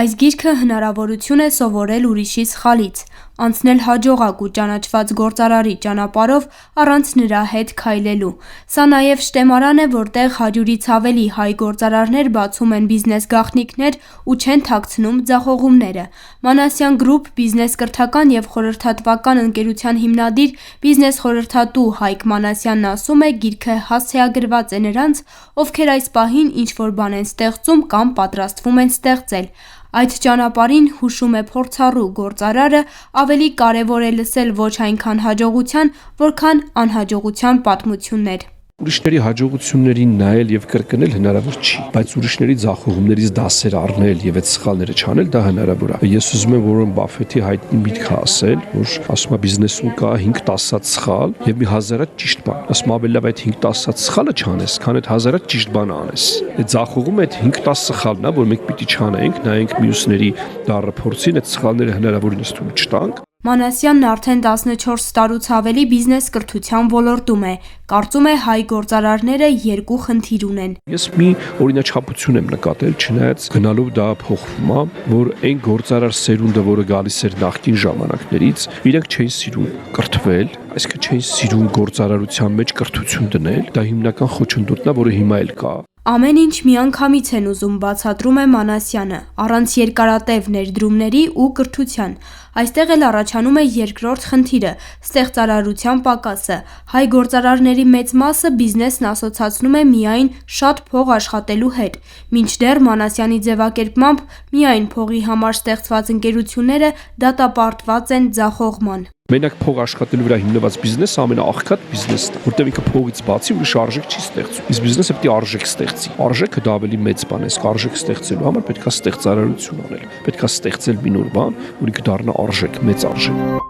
Այս գիրքը հնարավորություն է սովորել ուրիշի սխալից, անցնել հաջողակ ու ճանաչված գործարարի ճանապարհով առանց նրա հետ քայլելու։ Սա նաև շտեմարան է, որտեղ 100-ից ավելի հայ գործարարներ բացում են բիզնես գաղտնիքներ ու չեն թաքցնում ձախողումները։ Մանասյան Գրուպ բիզնես կրթական և խորհրդատվական ընկերության հիմնադիր բիզնես խորհրդատու Հայկ Մանասյանն ասում է, գիրքը հասցեագրված է նրանց, ովքեր այս պահին ինչ-որ բան են ստեղծում կամ պատրաստվում են ստեղծել։ Այդ ճանապարհին, հուշում է փորձառու գործարարը, ավելի կարևոր է լսել ոչ այնքան հաջողության, որքան անհաջողության պատմություններ։ Ուրիշների հաջողություններին նայել եւ կրկնել հնարավոր չի, բայց ուրիշների ձախողումներից դասեր առնել եւ այդ սխալները չանել դա հնարավոր է։ Ես ուզում եմ Վորեն Բաֆեթի հայտնի միտքը ասել, որ ասում է բիզնեսում կա 5-10 սխալ եւ մի 1000-ած ճիշտ բան։ Ասում ավելի լավ այդ 5-10 սխալը չանես, քան այդ 1000-ած ճիշտ բանը անես։ Այդ ձախողումը այդ 5-10 սխալն է, որ մենք պիտի չանենք, նայենք մյուսների դառը փորձին, այդ սխալները հնարավորինս թույլ չտանք։ Մանասյանն արդեն 14 տարուց ավելի բիզնես կրթության ոլորտում է, կարծում է հայ գործարարները երկու խնդիր ունեն։ Ես մի օրինաչափություն եմ նկատել, չնայած գնալով դա փոխվում է, որ այն գործարար սերունդը, որը գալիս էր նախկին ժամանակներից, իրենք չէին սիրում կրթվել, այսինքն չէին սիրում գործարարության մեջ կրթություն դնել, դա հիմնական խոչընդոտն է, որը հիմա էլ կա։ Ամեն ինչ միանգամից են ուզում, բացատրում է Մանասյանը, առանց երկարատև ներդրումների ու կրթության։ Այստեղ էլ առաջանում է երկրորդ խնդիրը՝ ստեղծարարության պակասը։ Հայ գործարարների մեծ մասը բիզնեսն ասոցացնում է միայն շատ փող աշխատելու հետ, մինչդեռ Մանասյանի ձևակերպմամբ միայն փողի համար ստեղծված ընկերությունները դատապարտված են ձախողման։ Մենակ փող աշխատելու վրա հիմնված բիզնեսը ամենաաղքատ բիզնեսն է, որտեղ ինքը փողից բացի ուրիշ արժեք չի ստեղծում։ Իսկ բիզնեսը պետք է արժեք ստեղծի։ Արժեքը դա ավելի մեծ բան է, իսկ արժեք ստեղծելու համար պետք է ստեղծարարություն անել։ Պետք է ստեղծել մի նոր բան, որ ինքը դառնա արժեք, մեծ արժեք։